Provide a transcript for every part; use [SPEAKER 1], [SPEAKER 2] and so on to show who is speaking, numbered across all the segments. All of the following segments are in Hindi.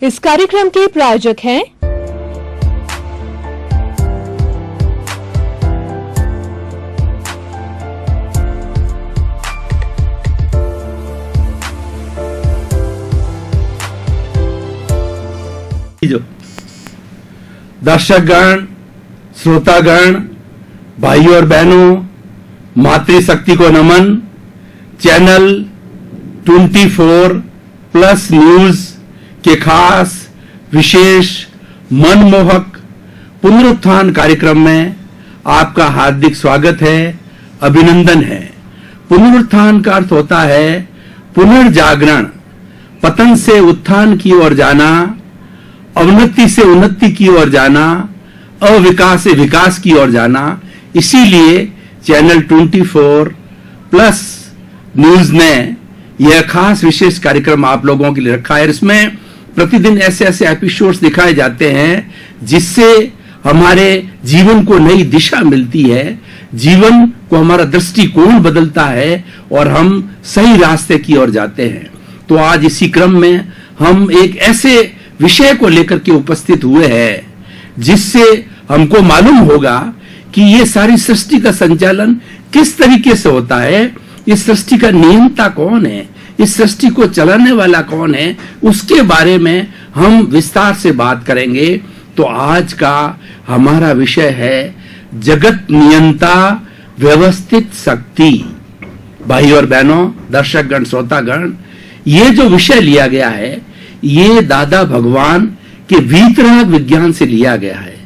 [SPEAKER 1] इस कार्यक्रम के प्रायोजक हैं
[SPEAKER 2] दर्शकगण, श्रोतागण, भाइयों और बहनों, मातृशक्ति को नमन। चैनल 24+ न्यूज के खास विशेष मनमोहक पुनरुत्थान कार्यक्रम में आपका हार्दिक स्वागत है, अभिनंदन है। पुनरुत्थान का अर्थ होता है पुनर्जागरण, पतन से उत्थान की ओर जाना, अवनति से उन्नति की ओर जाना, अविकास से विकास की ओर जाना। इसीलिए चैनल 24+ न्यूज ने यह खास विशेष कार्यक्रम आप लोगों के लिए रखा है। इसमें प्रतिदिन ऐसे ऐसे एपिसोड्स दिखाए जाते हैं जिससे हमारे जीवन को नई दिशा मिलती है, जीवन को हमारा दृष्टिकोण बदलता है और हम सही रास्ते की ओर जाते हैं। तो आज इसी क्रम में हम एक ऐसे विषय को लेकर के उपस्थित हुए हैं जिससे हमको मालूम होगा कि ये सारी सृष्टि का संचालन किस तरीके से होता है, इस सृष्टि का नियंता कौन है, इस सृष्टि को चलाने वाला कौन है, उसके बारे में हम विस्तार से बात करेंगे। तो आज का हमारा विषय है जगत नियंता व्यवस्थित शक्ति। भाई और बहनों, दर्शकगण, श्रोतागण, ये जो विषय लिया गया है ये दादा भगवान के वीतराग विज्ञान से लिया गया है।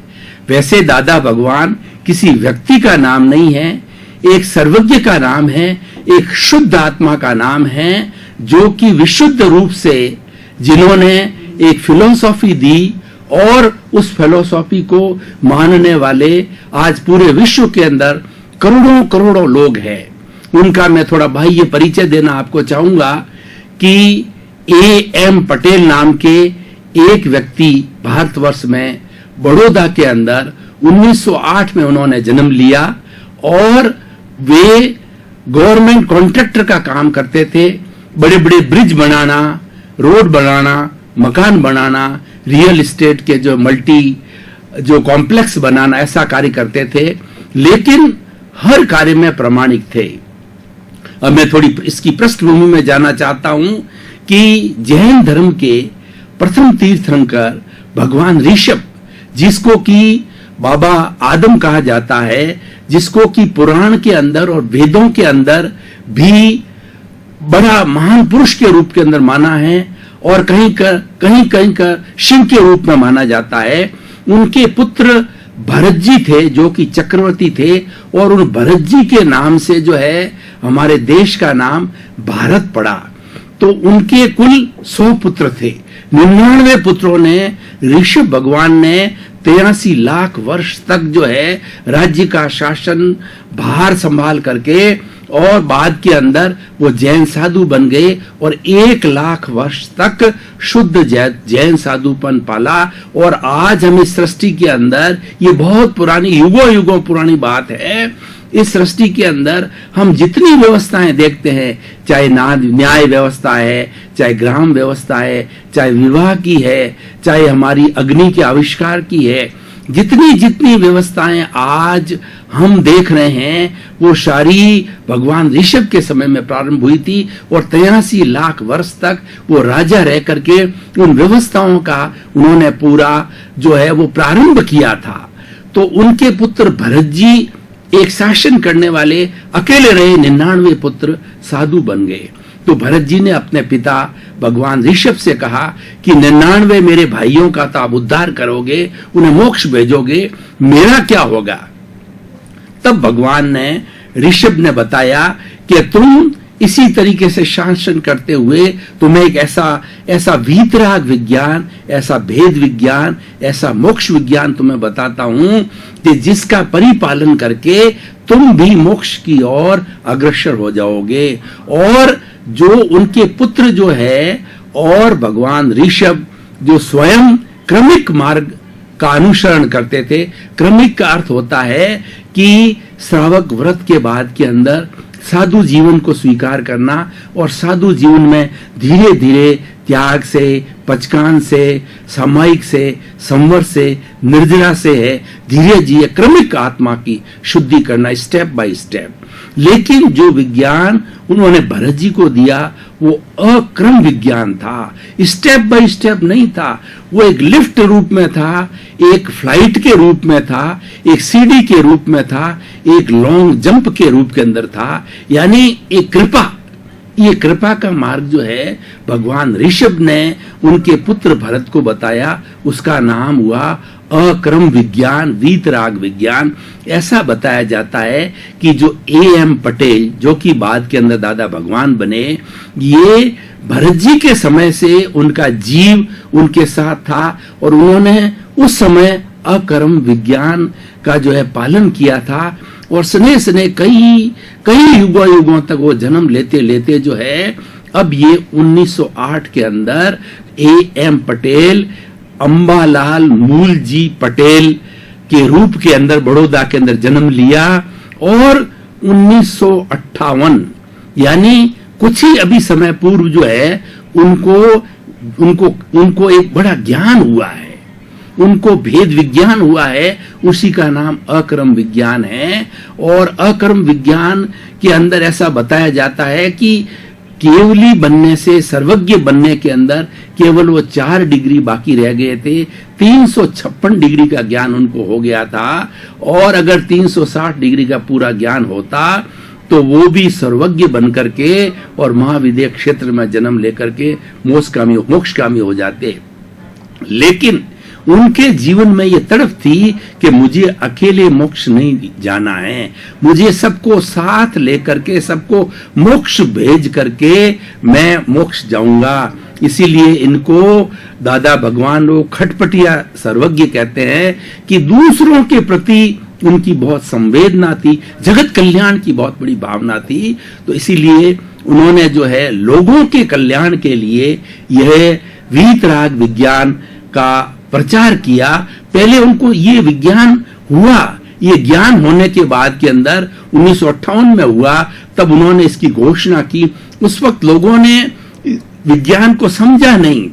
[SPEAKER 2] वैसे दादा भगवान किसी व्यक्ति का नाम नहीं है, एक सर्वज्ञ का नाम है, एक शुद्ध आत्मा का नाम है, जो कि विशुद्ध रूप से जिन्होंने एक फिलॉसफी दी और उस फिलॉसफी को मानने वाले आज पूरे विश्व के अंदर करोड़ों करोड़ों लोग हैं। उनका मैं थोड़ा भाई ये परिचय देना आपको चाहूंगा कि A.M. पटेल नाम के एक व्यक्ति भारतवर्ष में बड़ौदा के अंदर 1908 में उन्होंने जन्म लिया और वे गवर्नमेंट कॉन्ट्रैक्टर का काम करते थे। बड़े बड़े ब्रिज बनाना, रोड बनाना, मकान बनाना, रियल एस्टेट के जो कॉम्प्लेक्स बनाना, ऐसा कार्य करते थे, लेकिन हर कार्य में प्रामाणिक थे। अब मैं थोड़ी इसकी पृष्ठभूमि में जाना चाहता हूं कि जैन धर्म के प्रथम तीर्थंकर भगवान ऋषभ, जिसको कि बाबा आदम कहा जाता है, जिसको कि पुराण के अंदर और वेदों के अंदर भी बड़ा महान पुरुष के रूप के अंदर माना है और कहीं का शिव के रूप में माना जाता है। उनके पुत्र भरत जी थे जो कि चक्रवर्ती थे और उन भरत जी के नाम से जो है हमारे देश का नाम भारत पड़ा। तो उनके कुल 100 पुत्र थे। 99 पुत्रों ने ऋषभ भगवान ने 83 लाख वर्ष तक जो है राज्य का शासन भार संभाल करके और बाद के अंदर वो जैन साधु बन गए और 1 लाख वर्ष तक शुद्ध जैन साधुपन पाला। और आज हम इस सृष्टि के अंदर, ये बहुत पुरानी युगों युगों पुरानी बात है, इस सृष्टि के अंदर हम जितनी व्यवस्थाएं देखते हैं, चाहे न्याय व्यवस्था है, चाहे ग्राम व्यवस्था है, चाहे विवाह की है, चाहे हमारी अग्नि के आविष्कार की है, जितनी व्यवस्थाएं आज हम देख रहे हैं वो सारी भगवान ऋषभ के समय में प्रारंभ हुई थी और 83 लाख वर्ष तक वो राजा रह करके उन व्यवस्थाओं का उन्होंने पूरा जो है वो प्रारंभ किया था। तो उनके पुत्र भरत जी एक शासन करने वाले अकेले रहे, 99 पुत्र साधु बन गए। तो भरत जी ने अपने पिता भगवान ऋषभ से कहा कि 99 मेरे भाइयों का तो आप उद्धार करोगे, उन्हें मोक्ष भेजोगे, मेरा क्या होगा? तब भगवान ने ऋषभ ने बताया कि तुम इसी तरीके से शासन करते हुए तुम्हें एक ऐसा वीतराग विज्ञान, ऐसा भेद विज्ञान, ऐसा मोक्ष विज्ञान तुम्हें बताता हूं कि जिसका परिपालन करके तुम भी मोक्ष की ओर अग्रसर हो जाओगे। और जो उनके पुत्र जो है और भगवान ऋषभ जो स्वयं क्रमिक मार्ग का अनुसरण करते थे। क्रमिक का अर्थ होता है कि श्रावक व्रत के बाद के अंदर साधु जीवन को स्वीकार करना और साधु जीवन में धीरे धीरे त्याग से, पचकान से, सामायिक से, संवर से, निर्जरा से है धीरे धीरे क्रमिक आत्मा की शुद्धि करना, स्टेप बाय स्टेप। लेकिन जो विज्ञान उन्होंने भरत जी को दिया वो अक्रम विज्ञान था, स्टेप बाय स्टेप नहीं था। वो एक लिफ्ट रूप में था, एक फ्लाइट के रूप में था, एक सीढ़ी के रूप में था, एक लॉन्ग जंप के रूप के अंदर था, यानी एक कृपा। ये कृपा का मार्ग जो है भगवान ऋषभ ने उनके पुत्र भरत को बताया, उसका नाम हुआ अक्रम विज्ञान, वीतराग विज्ञान। ऐसा बताया जाता है कि जो A.M. पटेल, जो कि बाद के अंदर दादा भगवान बने, ये भरत जी के समय से उनका जीव उनके साथ था और उन्होंने उस समय अक्रम विज्ञान का जो है पालन किया था और स्नेह स्नेह कई युगों तक वो जन्म लेते लेते जो है अब ये 1908 के अंदर A.M. पटेल, अंबालाल मूल जी पटेल के रूप के अंदर बड़ौदा के अंदर जन्म लिया और 1958 यानी कुछ ही अभी समय पूर्व जो है उनको एक बड़ा ज्ञान हुआ है, उनको भेद विज्ञान हुआ है, उसी का नाम अक्रम विज्ञान है। और अक्रम विज्ञान के अंदर ऐसा बताया जाता है कि केवली बनने से सर्वज्ञ बनने के अंदर केवल वो 4 डिग्री बाकी रह गए थे, 356 डिग्री का ज्ञान उनको हो गया था। और अगर 360 डिग्री का पूरा ज्ञान होता तो वो भी सर्वज्ञ बन करके और महाविद्य क्षेत्र में जन्म लेकर के मोक्षकामी हो जाते। लेकिन उनके जीवन में ये तड़प थी कि मुझे अकेले मोक्ष नहीं जाना है, मुझे सबको साथ लेकर के, सबको मोक्ष भेज करके मैं मोक्ष जाऊंगा। इसीलिए इनको दादा भगवान लोग खटपटिया सर्वज्ञ कहते हैं कि दूसरों के प्रति उनकी बहुत संवेदना थी, जगत कल्याण की बहुत बड़ी भावना थी। तो इसीलिए उन्होंने जो है लोगों के कल्याण के लिए यह वीतराग विज्ञान का प्रचार किया। पहले उनको ये विज्ञान हुआ, ये ज्ञान होने के बाद के अंदर 1958 में हुआ, तब उन्होंने इसकी घोषणा की। उस वक्त लोगों ने विज्ञान को समझा नहीं,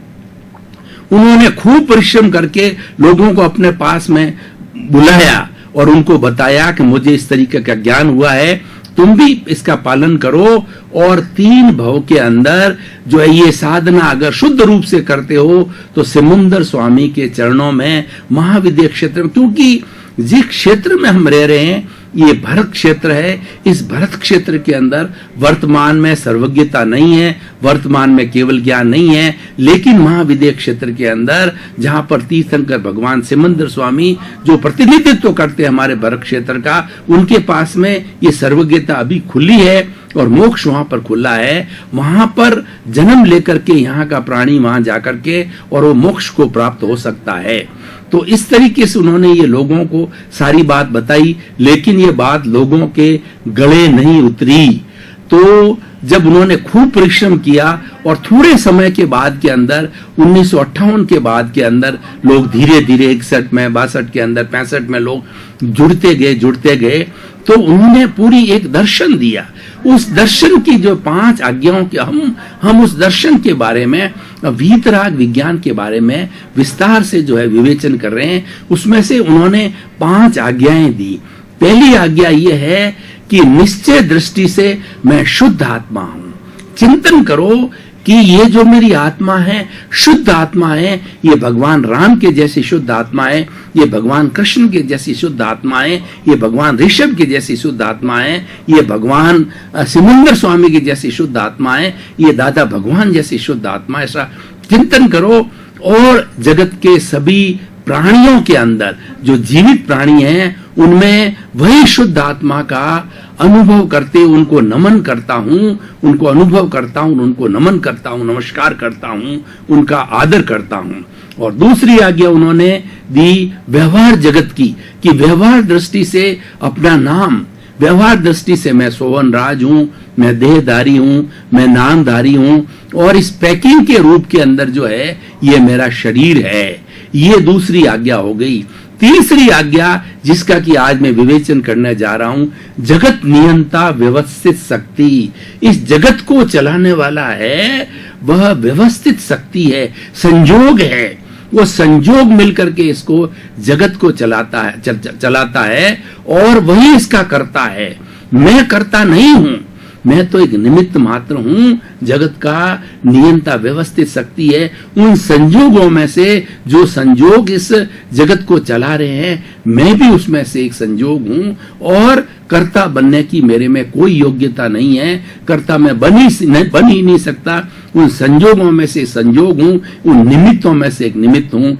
[SPEAKER 2] उन्होंने खूब परिश्रम करके लोगों को अपने पास में बुलाया और उनको बताया कि मुझे इस तरीके का ज्ञान हुआ है, तुम भी इसका पालन करो और 3 भव के अंदर जो है ये साधना अगर शुद्ध रूप से करते हो तो सिमुंदर स्वामी के चरणों में महाविद्य क्षेत्र में, क्योंकि जिस क्षेत्र में हम रह रहे हैं ये भरत क्षेत्र है, इस भरत क्षेत्र के अंदर वर्तमान में सर्वज्ञता नहीं है, वर्तमान में केवल ज्ञान नहीं है, लेकिन महाविद्य क्षेत्र के अंदर जहां पर तीर्थंकर भगवान सिमंदर स्वामी जो प्रतिनिधित्व करते हैं हमारे भरत क्षेत्र का, उनके पास में ये सर्वज्ञता अभी खुली है और मोक्ष वहां पर खुला है। वहां पर जन्म लेकर के यहाँ का प्राणी वहां जाकर के और वो मोक्ष को प्राप्त हो सकता है। तो इस तरीके से उन्होंने ये लोगों को सारी बात बताई, लेकिन ये बात लोगों के गले नहीं उतरी। तो जब उन्होंने खूब परिश्रम किया और थोड़े समय के बाद के अंदर 1958 के बाद के अंदर लोग धीरे धीरे 61 में, 62 के अंदर, 65 में लोग जुड़ते गए तो उन्होंने पूरी एक दर्शन दिया। उस दर्शन की जो 5 आज्ञाओं के हम उस दर्शन के बारे में, वीतराग विज्ञान के बारे में विस्तार से जो है विवेचन कर रहे हैं। उसमें से उन्होंने 5 आज्ञाएं दी। पहली आज्ञा यह है कि निश्चय दृष्टि से मैं शुद्ध आत्मा हूं। चिंतन करो कि ये जो मेरी आत्मा है शुद्ध आत्मा है, ये भगवान राम के जैसी शुद्ध आत्मा है, ये भगवान कृष्ण के जैसी शुद्ध आत्मा है, ये भगवान ऋषभ के जैसी शुद्ध आत्मा है, ये भगवान सिमंदर स्वामी की जैसी शुद्ध आत्मा है, ये दादा भगवान जैसी शुद्ध आत्मा। ऐसा चिंतन करो और जगत के सभी प्राणियों के अंदर जो जीवित प्राणी हैं उनमें वही शुद्ध आत्मा का अनुभव करते, उनको नमन करता हूं, उनको अनुभव करता हूं, उनको नमन करता हूं, नमस्कार करता हूं, उनका आदर करता हूं। और दूसरी आज्ञा उन्होंने दी व्यवहार जगत की, कि व्यवहार दृष्टि से अपना नाम, व्यवहार दृष्टि से मैं सोहन राज हूं, मैं देहधारी हूं, मैं नामधारी हूं और इस पैकिंग के रूप के अंदर जो है ये मेरा शरीर है। ये दूसरी आज्ञा हो गई। तीसरी आज्ञा जिसका कि आज मैं विवेचन करने जा रहा हूं, जगत नियंता व्यवस्थित शक्ति। इस जगत को चलाने वाला है वह व्यवस्थित शक्ति है, संयोग है। वो संयोग मिलकर के इसको जगत को चलाता है और वही इसका करता है। मैं करता नहीं हूं, मैं तो एक निमित्त मात्र हूं। जगत का नियंता व्यवस्थित शक्ति है। उन संयोगों में से जो संयोग इस जगत को चला रहे हैं, मैं भी उसमें से एक संयोग हूं और कर्ता बनने की मेरे में कोई योग्यता नहीं है। कर्ता मैं बन ही नहीं सकता। उन संयोगों में से संयोग हूं, उन निमित्तों में से एक निमित्त हूं।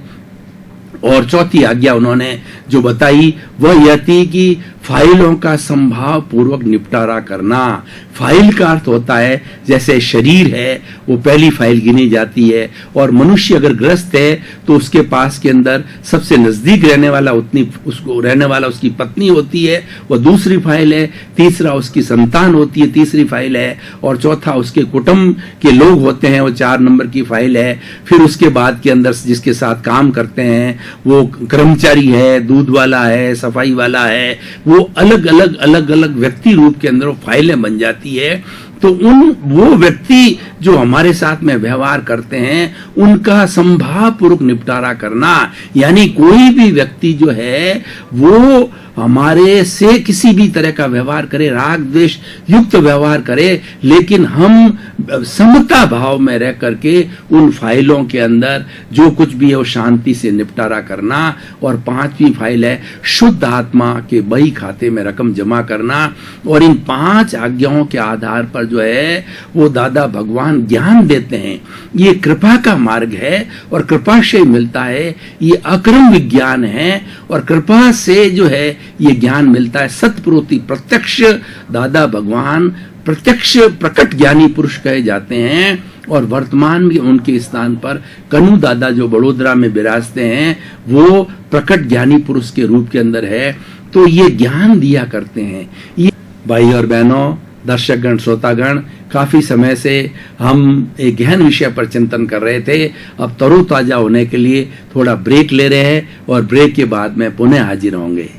[SPEAKER 2] और चौथी आज्ञा उन्होंने जो बताई वह यह थी कि फाइलों का संभाव पूर्वक निपटारा करना। फाइल का अर्थ होता है जैसे शरीर है वो पहली फाइल गिनी जाती है, और मनुष्य अगर ग्रस्त है तो उसके पास के अंदर सबसे नजदीक रहने वाला उसकी पत्नी होती है, वह दूसरी फाइल है। तीसरा उसकी संतान होती है, तीसरी फाइल है। और चौथा उसके कुटुंब के लोग होते हैं, वो 4 नंबर की फाइल है। फिर उसके बाद के अंदर जिसके साथ काम करते हैं वो कर्मचारी है, दूध वाला है, सफाई वाला है, वो अलग अलग व्यक्ति रूप के अंदर फाइलें बन जाती है। तो वो व्यक्ति जो हमारे साथ में व्यवहार करते हैं उनका संभावपूर्वक निपटारा करना, यानी कोई भी व्यक्ति जो है वो हमारे से किसी भी तरह का व्यवहार करे, राग द्वेष युक्त व्यवहार करे, लेकिन हम समता भाव में रह करके उन फाइलों के अंदर जो कुछ भी है वो शांति से निपटारा करना। और 5वीं फाइल है शुद्ध आत्मा के बही खाते में रकम जमा करना। और इन 5 आज्ञाओं के आधार पर जो है वो दादा भगवान ज्ञान देते हैं। ये कृपा का मार्ग है और कृपा से मिलता है, ये अक्रम विज्ञान है और कृपा से जो है ये ज्ञान मिलता है। सतपुरुति प्रत्यक्ष दादा भगवान प्रत्यक्ष प्रकट ज्ञानी पुरुष कहे जाते हैं। और वर्तमान में उनके स्थान पर कनु दादा जो बड़ोदरा में विराजते हैं वो प्रकट ज्ञानी पुरुष के रूप के अंदर है। तो ये ज्ञान दिया करते हैं। ये भाई और बहनों, दर्शकगण, श्रोतागण, काफी समय से हम एक गहन विषय पर चिंतन कर रहे थे। अब तरोताजा होने के लिए थोड़ा ब्रेक ले रहे हैं और ब्रेक के बाद में पुनः हाजिर होंगे।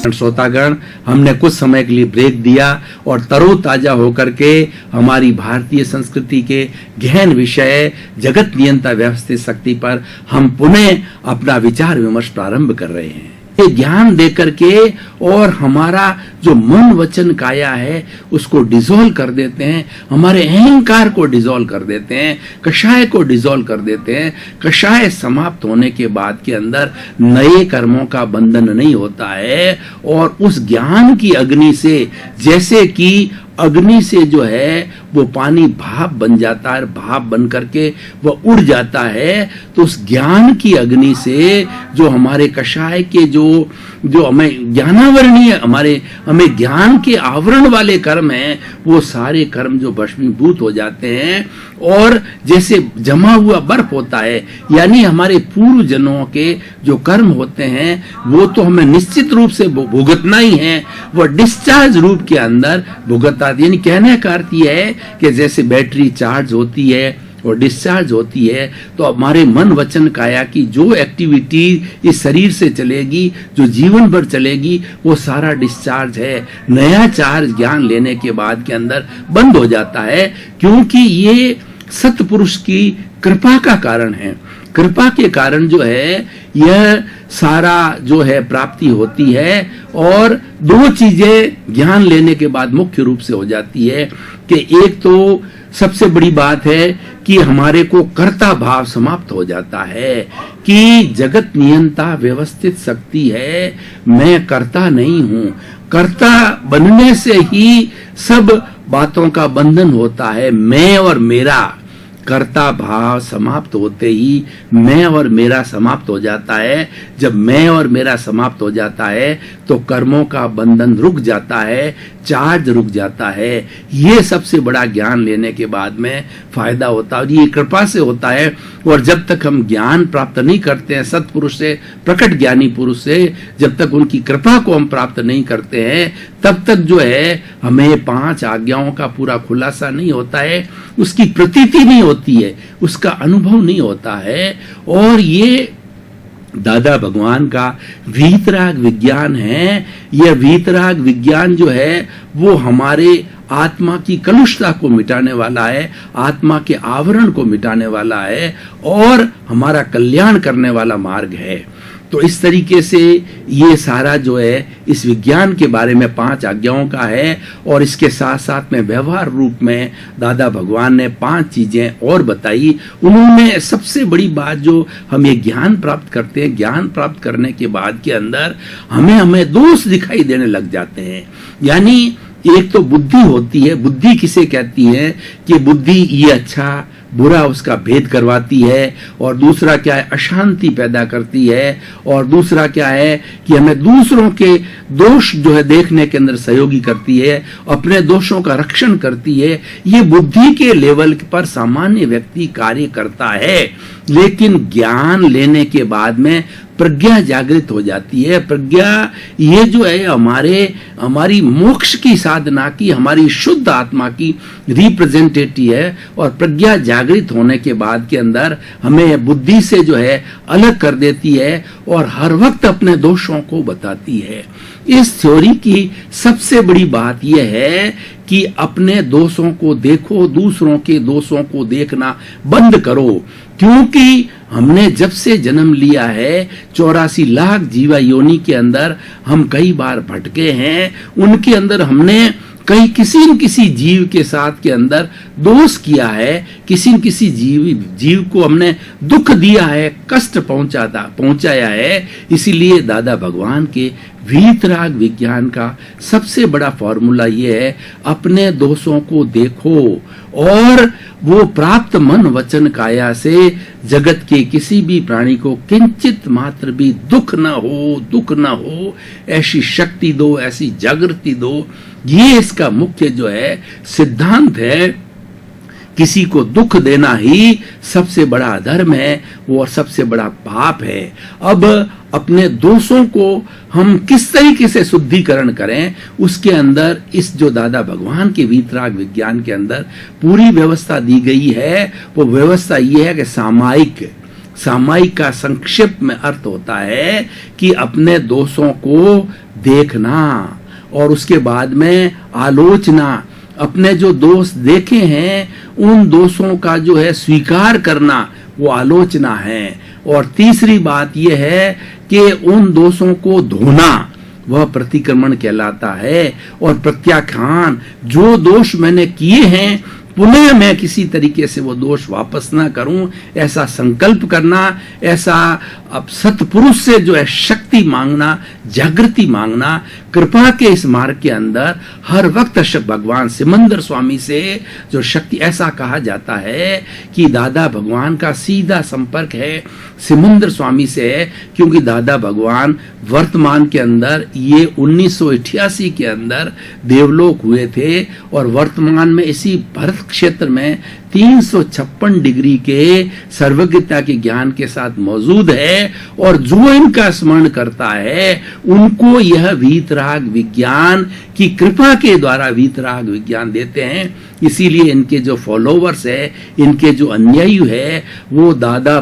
[SPEAKER 2] श्रोतागण, हमने कुछ समय के लिए ब्रेक दिया और तरोताजा होकर के हमारी भारतीय संस्कृति के गहन विषय जगत नियंता व्यवस्थित शक्ति पर हम पुनः अपना विचार विमर्श प्रारंभ कर रहे हैं। ये ज्ञान देकर के और हमारा जो मन वचन काया है उसको डिसॉल्व कर देते हैं, हमारे अहंकार को डिसॉल्व कर देते हैं, कषाय को डिसॉल्व कर देते हैं। कषाय समाप्त होने के बाद के अंदर नए कर्मों का बंधन नहीं होता है और उस ज्ञान की अग्नि से, जैसे कि अग्नि से जो है वो पानी भाप बन जाता है, भाप बन करके वो उड़ जाता है, तो उस ज्ञान की अग्नि से जो हमारे कषाय के जो हमें ज्ञानावरणीय हमें ज्ञान के आवरण वाले कर्म हैं वो सारे कर्म जो भस्मीभूत हो जाते हैं। और जैसे जमा हुआ बर्फ होता है, यानी हमारे पूर्व जन्मों के जो कर्म होते हैं वो तो हमें निश्चित रूप से भुगतना ही है, वो डिस्चार्ज रूप के अंदर भुगतना। यानी कहने का अर्थ यह है कि जैसे बैटरी चार्ज होती है और डिस्चार्ज होती है, तो हमारे मन वचन काया की जो एक्टिविटी इस शरीर से चलेगी, जो जीवन भर चलेगी, वो सारा डिस्चार्ज है। नया चार्ज ज्ञान लेने के बाद के अंदर बंद हो जाता है, क्योंकि ये सतपुरुष की कृपा का कारण है। कृपा के कारण जो है यह सारा जो है प्राप्ति होती है। और 2 चीजें ज्ञान लेने के बाद मुख्य रूप से हो जाती है कि एक तो सबसे बड़ी बात है कि हमारे को कर्ता भाव समाप्त हो जाता है कि जगत नियंता व्यवस्थित शक्ति है, मैं कर्ता नहीं हूं। कर्ता बनने से ही सब बातों का बंधन होता है। मैं और मेरा कर्ता भाव समाप्त होते ही मैं और मेरा समाप्त हो जाता है। जब मैं और मेरा समाप्त हो जाता है तो कर्मों का बंधन रुक जाता है। चार्ज रुक जाता है। ये सबसे बड़ा ज्ञान लेने के बाद में फायदा होता है और ये कृपा से होता है। और जब तक हम ज्ञान प्राप्त नहीं करते हैं सत्पुरुष से, प्रकट ज्ञानी पुरुष से, जब तक उनकी कृपा को हम प्राप्त नहीं करते हैं तब तक जो है हमें 5 आज्ञाओं का पूरा खुलासा नहीं होता है, उसकी प्रतीति नहीं होती है, उसका अनुभव नहीं होता है। और ये दादा भगवान का वीतराग विज्ञान है। यह वीतराग विज्ञान जो है वो हमारे आत्मा की कलुषता को मिटाने वाला है, आत्मा के आवरण को मिटाने वाला है और हमारा कल्याण करने वाला मार्ग है। तो इस तरीके से ये सारा जो है इस विज्ञान के बारे में 5 आज्ञाओं का है। और इसके साथ साथ में व्यवहार रूप में दादा भगवान ने 5 चीजें और बताई। उन्होंने सबसे बड़ी बात जो हम ये ज्ञान प्राप्त करते हैं, ज्ञान प्राप्त करने के बाद के अंदर हमें दोष दिखाई देने लग जाते हैं। यानी एक तो बुद्धि होती है। बुद्धि किसे कहती है कि बुद्धि ये अच्छा बुरा उसका भेद करवाती है। और दूसरा क्या है, अशांति पैदा करती है। और दूसरा क्या है कि हमें दूसरों के दोष जो है देखने के अंदर सहयोगी करती है, अपने दोषों का रक्षण करती है। ये बुद्धि के लेवल पर सामान्य व्यक्ति कार्य करता है। लेकिन ज्ञान लेने के बाद में प्रज्ञा जागृत हो जाती है। प्रज्ञा ये जो है हमारी मोक्ष की साधना की, हमारी शुद्ध आत्मा की रिप्रेजेंटेटिव है। और प्रज्ञा जागृत होने के बाद के अंदर हमें बुद्धि से जो है अलग कर देती है और हर वक्त अपने दोषों को बताती है। इस थ्योरी की सबसे बड़ी बात यह है कि अपने दोषों को देखो, दूसरों के दोषों को देखना बंद करो। क्योंकि हमने जब से जन्म लिया है 84 लाख जीवा योनि के अंदर हम कई बार भटके हैं। उनके अंदर हमने किसी न किसी जीव के साथ के अंदर दोष किया है, किसी न किसी जीव को हमने दुख दिया है, कष्ट पहुंचाया है। इसीलिए दादा भगवान के वीतराग विज्ञान का सबसे बड़ा फॉर्मूला ये है, अपने दोषों को देखो और वो प्राप्त मन वचन काया से जगत के किसी भी प्राणी को किंचित मात्र भी दुख न हो, ऐसी शक्ति दो, ऐसी जागृति दो। ये इसका मुख्य जो है सिद्धांत है। किसी को दुख देना ही सबसे बड़ा अधर्म है, वो सबसे बड़ा पाप है। अब अपने दोषों को हम किस तरीके से शुद्धिकरण करें, उसके अंदर इस जो दादा भगवान के वीतराग विज्ञान के अंदर पूरी व्यवस्था दी गई है। वो व्यवस्था ये है कि सामायिक का संक्षिप्त में अर्थ होता है कि अपने दोषों को देखना और उसके बाद में आलोचना, अपने जो दोष देखे हैं उन दोषों का जो है स्वीकार करना, वो आलोचना है। और तीसरी बात यह है कि उन दोषों को धोना, वह प्रतिक्रमण कहलाता है। और प्रत्याख्यान, जो दोष मैंने किए हैं पुनः मैं किसी तरीके से वो दोष वापस ना करूं, ऐसा संकल्प करना, ऐसा अब सतपुरुष से जो है शक्ति मांगना, जागृति मांगना। कृपा के इस मार्ग के अंदर हर वक्त भगवान सिमंदर स्वामी से जो शक्ति, ऐसा कहा जाता है कि दादा भगवान का सीधा संपर्क है सिमंदर स्वामी से है। क्योंकि दादा भगवान वर्तमान के अंदर ये 1988 के अंदर देवलोक हुए थे और वर्तमान में इसी भरत क्षेत्र में 356 डिग्री के सर्वज्ञता के ज्ञान के साथ मौजूद है। और जो इनका स्मरण करता है उनको यह वीतराग विज्ञान की कृपा के द्वारा वीतराग विज्ञान देते हैं। इसीलिए इनके जो फॉलोवर्स है, इनके जो अनुयायी है, वो दादा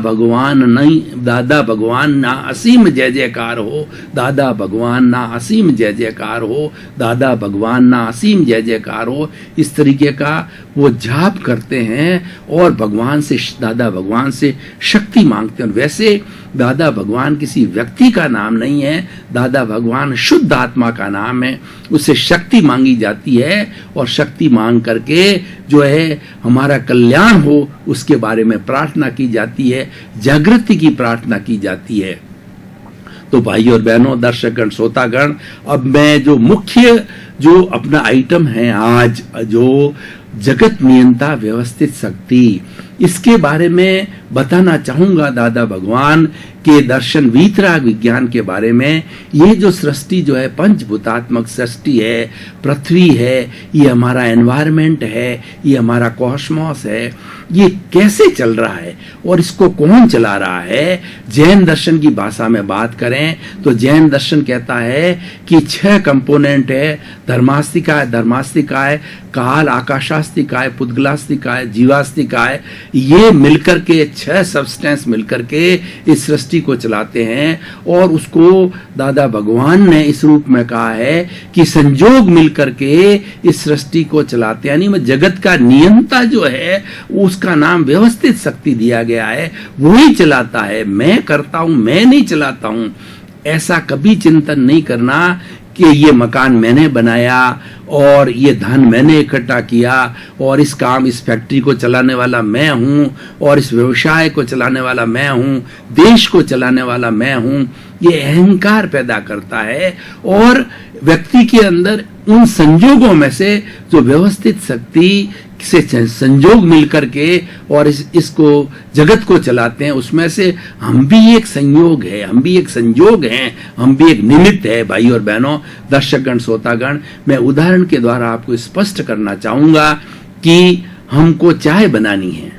[SPEAKER 2] भगवान ना असीम जय जयकार हो, दादा भगवान ना असीम जय जयकार हो, दादा भगवान ना असीम जय जयकार हो, इस तरीके का वो जाप करते हैं और दादा भगवान से शक्ति मांगते हैं। वैसे दादा भगवान किसी व्यक्ति का नाम नहीं है, दादा भगवान शुद्ध आत्मा का नाम है। उससे शक्ति मांगी जाती है और शक्ति मांग करके जो है हमारा कल्याण हो उसके बारे में प्रार्थना की जाती है, जागृति की प्रार्थना की जाती है। तो भाई और बहनों, दर्शकगण, श्रोतागण, अब मैं जो मुख्य जो अपना आइटम है आज, जो जगत नियंता व्यवस्थित शक्ति, इसके बारे में बताना चाहूंगा दादा भगवान के दर्शन वीतराग विज्ञान के बारे में। ये जो सृष्टि जो है पंचभूतात्मक सृष्टि है, पृथ्वी है, ये हमारा एनवायरमेंट है, ये हमारा कॉस्मोस है, ये कैसे चल रहा है और इसको कौन चला रहा है। जैन दर्शन की भाषा में बात करें तो जैन दर्शन कहता है कि 6 कंपोनेंट है, धर्मास्तिकाय, काल, आकाशास्तिकाय, पुद्गलास्तिकाय, जीवास्तिकाय, ये मिलकर के 6 सब्सटेंस मिलकर के इस सृष्टि को चलाते हैं। और उसको दादा भगवान ने इस रूप में कहा है कि संजोग मिलकर के इस सृष्टि को चलाते हैं, यानी जगत का नियंता जो है उसका नाम व्यवस्थित शक्ति दिया गया है, वही चलाता है। मैं करता हूं, मैं नहीं चलाता हूं, ऐसा कभी चिंतन नहीं करना कि ये मकान मैंने बनाया और ये धन मैंने इकट्ठा किया और इस फैक्ट्री को चलाने वाला मैं हूं और इस व्यवसाय को चलाने वाला मैं हूं, देश को चलाने वाला मैं हूं। ये अहंकार पैदा करता है और व्यक्ति के अंदर उन संजोगों में से जो व्यवस्थित शक्ति से संजोग मिलकर के और इसको जगत को चलाते हैं, उसमें से हम भी एक संयोग है, हम भी एक संजोग हैं, हम भी एक निमित्त है। भाई और बहनों, दर्शकगण, श्रोतागण, मैं उदाहरण के द्वारा आपको स्पष्ट करना चाहूंगा कि हमको चाय बनानी है।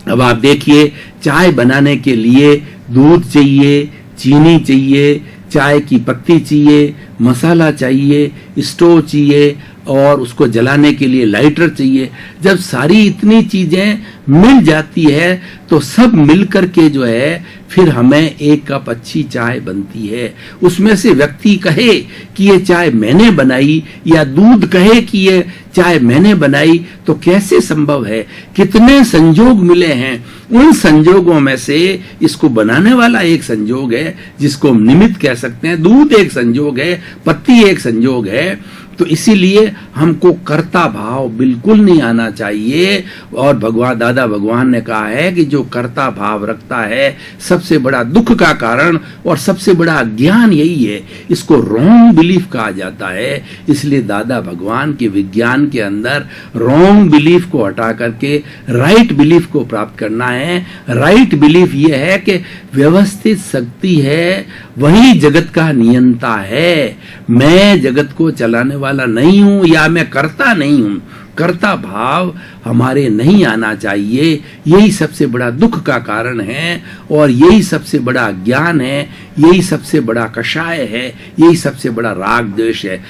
[SPEAKER 2] अब आप देखिए, चाय बनाने के लिए दूध चाहिए, चीनी चाहिए, चाय की पत्ती चाहिए, मसाला चाहिए, स्टोव चाहिए और उसको जलाने के लिए लाइटर चाहिए। जब सारी इतनी चीजें मिल जाती है तो सब मिलकर के जो है फिर हमें एक कप अच्छी चाय बनती है। उसमें से व्यक्ति कहे कि ये चाय मैंने बनाई या दूध कहे कि ये चाय मैंने बनाई, तो कैसे संभव है? कितने संजोग मिले हैं, उन संजोगों में से इसको बनाने वाला एक संजोग है जिसको हम निमित्त कह सकते हैं, दूध एक संजोग है, पत्ती एक संजोग है। तो इसीलिए हमको कर्ता भाव बिल्कुल नहीं आना चाहिए। और दादा भगवान ने कहा है कि जो कर्ता भाव रखता है सबसे बड़ा दुख का कारण और सबसे बड़ा ज्ञान यही है, इसको रॉन्ग बिलीफ कहा जाता है। इसलिए दादा भगवान के विज्ञान के अंदर रॉन्ग बिलीफ को हटा करके राइट बिलीफ को प्राप्त करना है। राइट बिलीफ ये है कि व्यवस्थित शक्ति है, वही जगत का नियंता है। मैं जगत को चलाने वाला नहीं हूं या मैं करता नहीं हूं। कर्ता भाव हमारे नहीं आना चाहिए, यही सबसे बड़ा दुख का कारण है और यही सबसे बड़ा ज्ञान है, यही सबसे बड़ा कषाय है, यही सबसे बड़ा राग द्वेष है।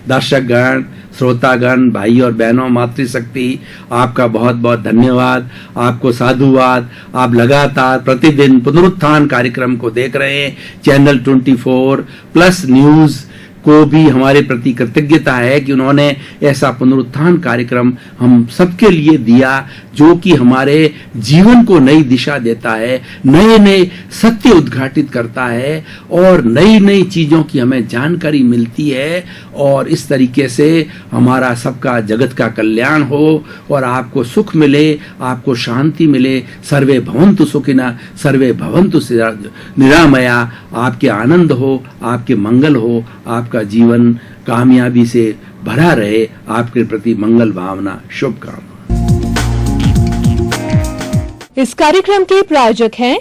[SPEAKER 2] दर्शकगण, श्रोतागण, भाई और बहनों, मातृशक्ति, आपका बहुत बहुत धन्यवाद, आपको साधुवाद। आप लगातार प्रतिदिन पुनरुत्थान कार्यक्रम को देख रहे हैं। चैनल 24 प्लस न्यूज को भी हमारे प्रति कृतज्ञता है कि उन्होंने ऐसा पुनरुत्थान कार्यक्रम हम सबके लिए दिया जो कि हमारे जीवन को नई दिशा देता है, नए नए सत्य उद्घाटित करता है और नई नई चीजों की हमें जानकारी मिलती है। और इस तरीके से हमारा सबका जगत का कल्याण हो और आपको सुख मिले, आपको शांति मिले। सर्वे भवन्तु सुखिनः, सर्वे भवन्तु निरामया। आपके आनंद हो, आपके मंगल हो, आपका जीवन कामयाबी से भरा रहे। आपके प्रति मंगल भावना, शुभकामना।
[SPEAKER 1] इस कार्यक्रम के प्रायोजक हैं